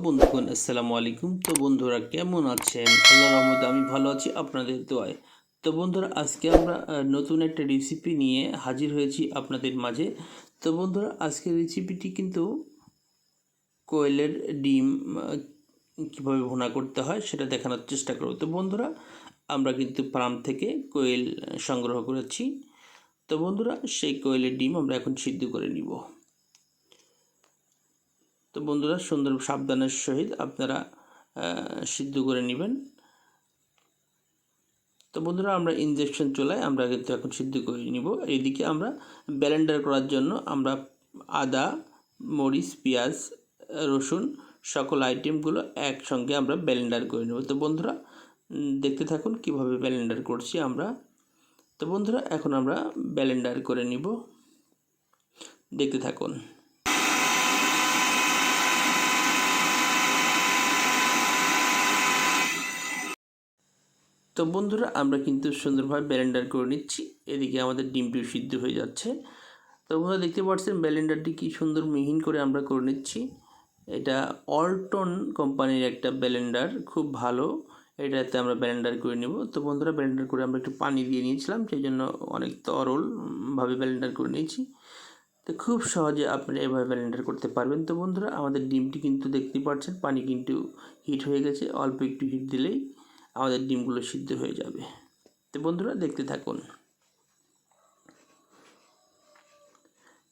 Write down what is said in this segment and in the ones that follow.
বন্ধুগণ আসসালামু আলাইকুম। তো বন্ধুরা কেমন আছেন? আল্লাহর রহমতে আমি ভালো আছি আপনাদের দোয়ায়। তো বন্ধুরা আজকে আমরা নতুন একটা রেসিপি নিয়ে হাজির হয়েছি আপনাদের মাঝে। তো বন্ধুরা আজকের রেসিপিটি কিন্তু কোয়েলের ডিম কীভাবে ভুনা করতে হয় সেটা দেখানোর চেষ্টা করব। তো বন্ধুরা আমরা কিন্তু ফার্ম থেকে কোয়েল সংগ্রহ করেছি। তো বন্ধুরা সেই কোয়েলের ডিম আমরা এখন সিদ্ধ করে নিব। তো বন্ধুরা সুন্দর সাবধানের সহিত আপনারা সিদ্ধ করে নেবেন। তো বন্ধুরা আমরা ইনজেকশন চুলায় আমরা কিন্তু এখন সিদ্ধ করে নিব। এইদিকে আমরা ব্লেন্ডার করার জন্য আমরা আদা, মরিচ, পেঁয়াজ, রসুন সকল আইটেমগুলো একসঙ্গে আমরা ব্লেন্ডার করে নেব। তো বন্ধুরা দেখতে থাকুন কিভাবে ব্লেন্ডার করছি আমরা। তো বন্ধুরা এখন আমরা ব্লেন্ডার করে নিব, দেখতে থাকুন। তো বন্ধুরা আমরা কিন্তু সুন্দরভাবে ব্লেন্ডার করে নিচ্ছি। এদিকে আমাদের ডিমটিও সিদ্ধ হয়ে যাচ্ছে। তো বন্ধুরা দেখতে পাচ্ছেন ব্লেন্ডারটি কি সুন্দর মিহিন করে আমরা করে নিচ্ছি। এটা অল্টন কোম্পানির একটা ব্লেন্ডার, খুব ভালো। এটাতে আমরা ব্লেন্ডার করে নেব। তো বন্ধুরা ব্লেন্ডার করে আমরা একটু পানি দিয়ে নিয়েছিলাম, সেই জন্য অনেক তরলভাবে ব্লেন্ডার করে নিয়েছি। তো খুব সহজে আপনারা এভাবে ব্লেন্ডার করতে পারবেন। তো বন্ধুরা আমাদের ডিমটি কিন্তু দেখতে পাচ্ছেন পানি কিন্তু হিট হয়ে গেছে, অল্প একটু হিট দিলেই আমাদের ডিমগুলো সিদ্ধ হয়ে যাবে। তো বন্ধুরা দেখতে থাকুন।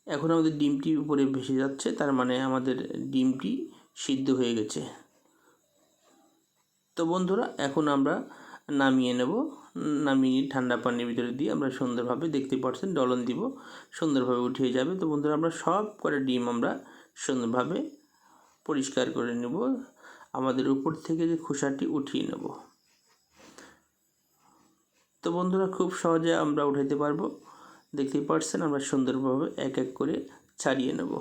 এখন আমাদের ডিমটি উপরে ভেসে যাচ্ছে, তার মানে আমাদের ডিমটি সিদ্ধ হয়ে গেছে। তো বন্ধুরা এখন আমরা নামিয়ে নেব। নামিয়ে ঠান্ডা পানির ভিতরে দিয়ে আমরা সুন্দরভাবে দেখতে পাচ্ছেন ডলন দিব, সুন্দরভাবে উঠিয়ে যাবে। তো বন্ধুরা আমরা সব করে ডিম আমরা সুন্দরভাবে পরিষ্কার করে নেব, আমাদের উপর থেকে যে খোসাটি উঠিয়ে নেব। তো বন্ধুরা খুব সহজে আমরা উঠাইতে পারবো, দেখতেই পাচ্ছেন আমরা সুন্দরভাবে এক এক করে ছাড়িয়ে নেব।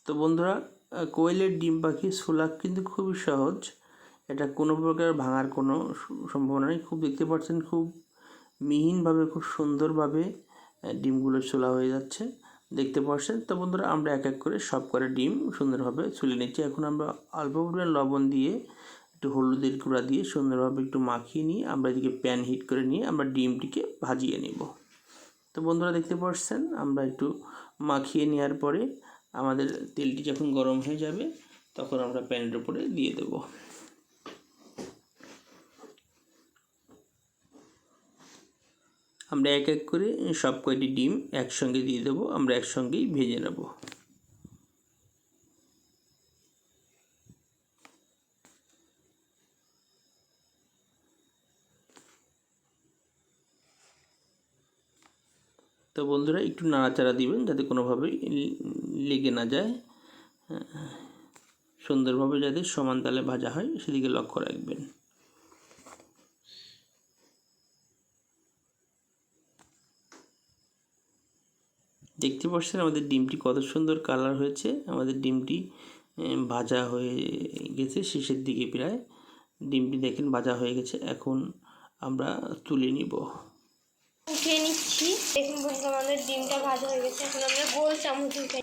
তো বন্ধুরা কোয়েলের ডিম পাখি ছোলা কিন্তু খুবই সহজ, এটা কোনো প্রকার ভাঙার কোনো সম্ভাবনা নেই। খুব দেখতে পাচ্ছেন খুব মিহিনভাবে খুব সুন্দরভাবে ডিমগুলো ছোলা হয়ে যাচ্ছে, দেখতে পাচ্ছেন। তো বন্ধুরা আমরা এক এক করে সব করে ডিম সুন্দরভাবে ছুলে নিচ্ছি। এখন আমরা অল্প পরিমাণ লবণ দিয়ে একটু হলুদের গুঁড়া দিয়ে সুন্দরভাবে একটু মাখিয়ে নিয়ে আমরা এদিকে প্যান হিট করে নিয়ে আমরা ডিমটিকে ভাজিয়ে নেব। তো বন্ধুরা দেখতে পাচ্ছেন আমরা একটু মাখিয়ে নেওয়ার পরে আমাদের তেলটি যখন গরম হয়ে যাবে তখন আমরা প্যানের উপরে দিয়ে দেব। আমরা এক এক করে সব কয়টি ডিম একসঙ্গে দিয়ে দেব, আমরা একসঙ্গেই ভেজে নেব। তো বন্ধুরা একটু নাড়াচাড়া দিবেন যাতে কোনোভাবেই লেগে না যায়, সুন্দরভাবে যাতে সমান তালে ভাজা হয় সেদিকে লক্ষ্য রাখবেন। দেখতে পাচ্ছেন আমাদের ডিমটি কত সুন্দর কালার হয়েছে, আমাদের ডিমটি ভাজা হয়ে গেছে শেষের দিকে প্রায়। ডিমটি দেখেন ভাজা হয়ে গেছে, এখন আমরা তুলে নিব, উঠিয়ে নিচ্ছি। দেখুন বন্ধুরা আমাদের ডিমটা ভাজা হয়ে গেছে, এখন আমরা গোল চামচ উঠে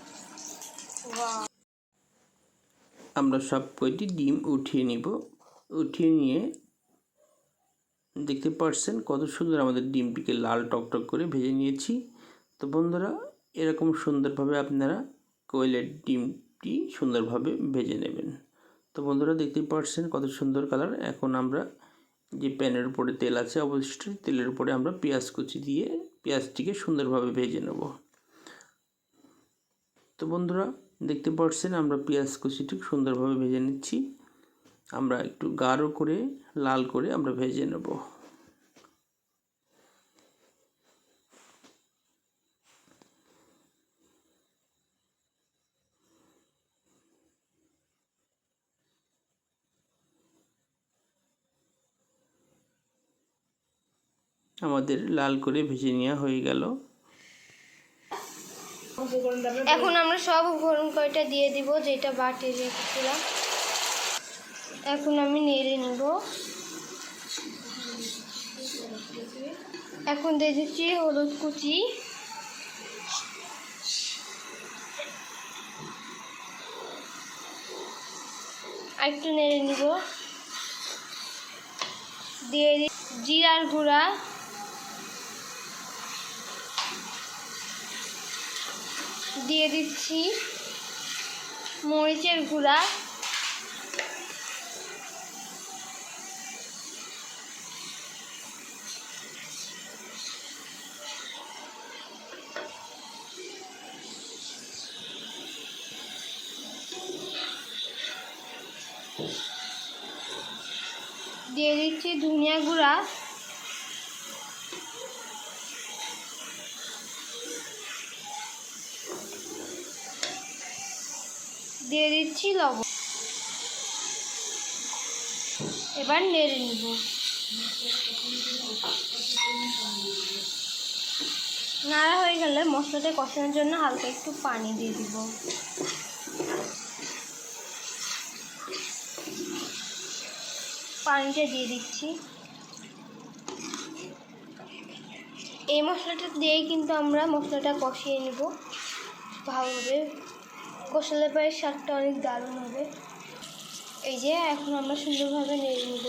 আমরা সব কয়টি ডিম উঠিয়ে নিব। উঠিয়ে নিয়ে দেখতে পাচ্ছেন কত সুন্দর আমাদের ডিমটিকে লাল টকটক করে ভেজে নিয়েছি। তো বন্ধুরা এরকম সুন্দরভাবে আপনারা কোয়েলের ডিমটি সুন্দরভাবে ভেজে নেবেন। তো বন্ধুরা দেখতেই পাচ্ছেন কত সুন্দর কালার। এখন আমরা যে প্যানের উপরে তেল আছে অবশিষ্ট তেলের উপরে আমরা পেঁয়াজ কুচি দিয়ে পেঁয়াজটিকে সুন্দরভাবে ভেজে নেব। তো বন্ধুরা দেখতে পাচ্ছেন আমরা পেঁয়াজ কুচিটি সুন্দরভাবে ভেজে নিচ্ছি, আমরা একটু গাঢ় করে লাল করে আমরা ভেজে নেব। আমাদের লাল করে ভেজে নেওয়া হয়ে গেল। এখন আমরা সব উপকরণ কয়টা দিয়ে দিব যেটা বাটি রেখেছিলাম। এখন আমি নেড়ে নিব। এখন দিয়ে দিচ্ছি হলুদ কুচি, আর একটু নেড়ে নিব। দিয়ে জিরার গুঁড়া, দিয়ে দিচ্ছি মরিচের গুঁড়া, দিয়ে দিচ্ছি ধনিয়া গুঁড়া, দিয়ে দিচ্ছি লবণ। এবার নেড়ে নিব। নাড়া হয়ে গেলে মশলাটা কষানোর জন্য হালকা একটু পানি দিয়ে দিব। পানিটা দিয়ে দিচ্ছি। এই মশলাটা দিয়েই কিন্তু আমরা মশলাটা কষিয়ে নেব ভালোভাবে। কষালে পরে স্বাদটা অনেক দারুণ হবে। এই যে এখন আমরা সুন্দরভাবে নেড়ে নেব।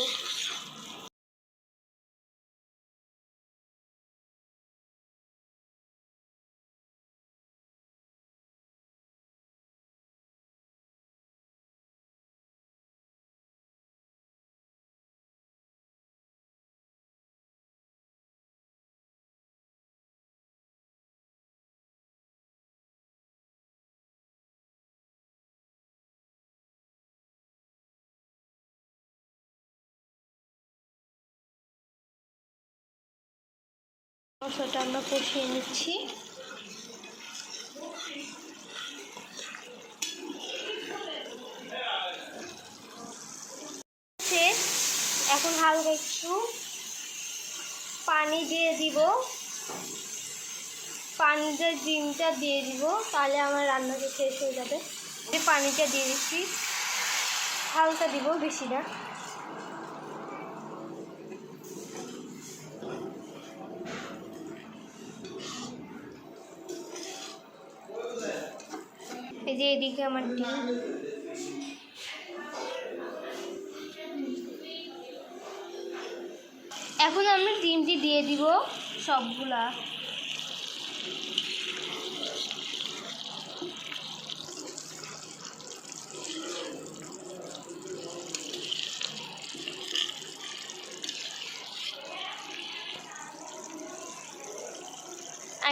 মশলাটা আমরা কষিয়ে নিচ্ছি। এখন হালকা একটু পানি দিয়ে দিব। পানিতে ডিমটা দিয়ে দিব, তাহলে আমার রান্নাটা শেষ হয়ে যাবে। পানিটা দিয়ে দিচ্ছি, হালকা দিব, বেশি না। এই যে এদিকে আমার ডিম। এখন আমরা ডিমটি দিয়ে দিব সবগুলা।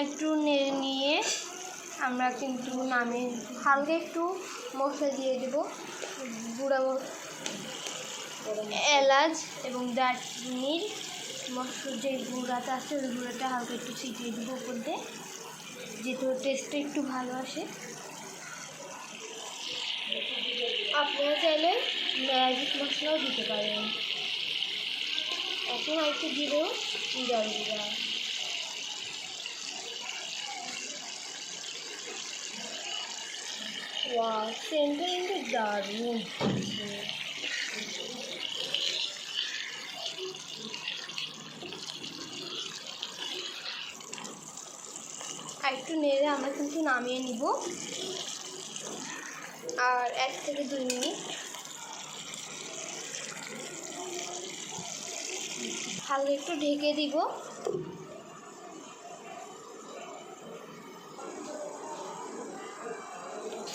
একটু নেড়ে নিয়ে আমরা কিন্তু নামে হালকা একটু মশলা দিয়ে দেব। গুঁড়া এলাচ এবং দারচিনির মশলার যে গুঁড়াটা আছে ওই গুঁড়াটা হালকা একটু ছিটিয়ে দেবো উপর দিয়ে, যেহেতু টেস্টটা একটু ভালো আসে। আপনারা চাইলে ম্যাজিক মশলাও দিতে পারেন। এখন একটু দিব জিরার গুঁড়া। ওয়াও, সেন্টটা কিন্তু দারুণ। আর একটু নেড়ে আমরা কিন্তু নামিয়ে নিব। আর 1 থেকে 2 মিনিট হালকা একটু ঢেকে দিব।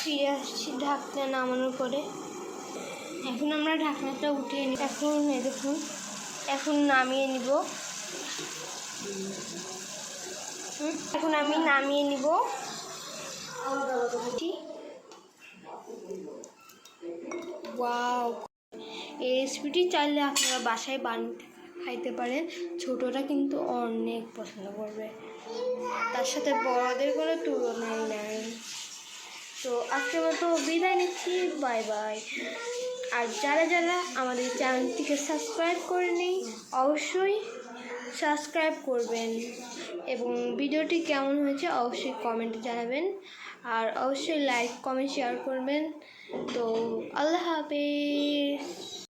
ফিরে আসছি ঢাকনা নামানোর পরে। এখন আমরা ঢাকনাটা উঠিয়ে নিই। এখন নামিয়ে নিব। এখন আমি নামিয়ে নিব। ওয়াও, এই রেসিপিটি চাইলে আপনারা বাসায় বানিয়ে খাইতে পারেন। ছোটরা কিন্তু অনেক পছন্দ করবে, তার সাথে বড়দের কোনো তুলনাই নাই। তো আজকের মতো বিদায় নিচ্ছি, বাই বাই। আর যারা যারা আমাদের চ্যানেলটিকে সাবস্ক্রাইব করেনি অবশ্যই সাবস্ক্রাইব করবেন, এবং ভিডিওটি কেমন হয়েছে অবশ্যই কমেন্টে জানাবেন, আর অবশ্যই লাইক কমেন্ট শেয়ার করবেন। তো আল্লাহ হাফেজ।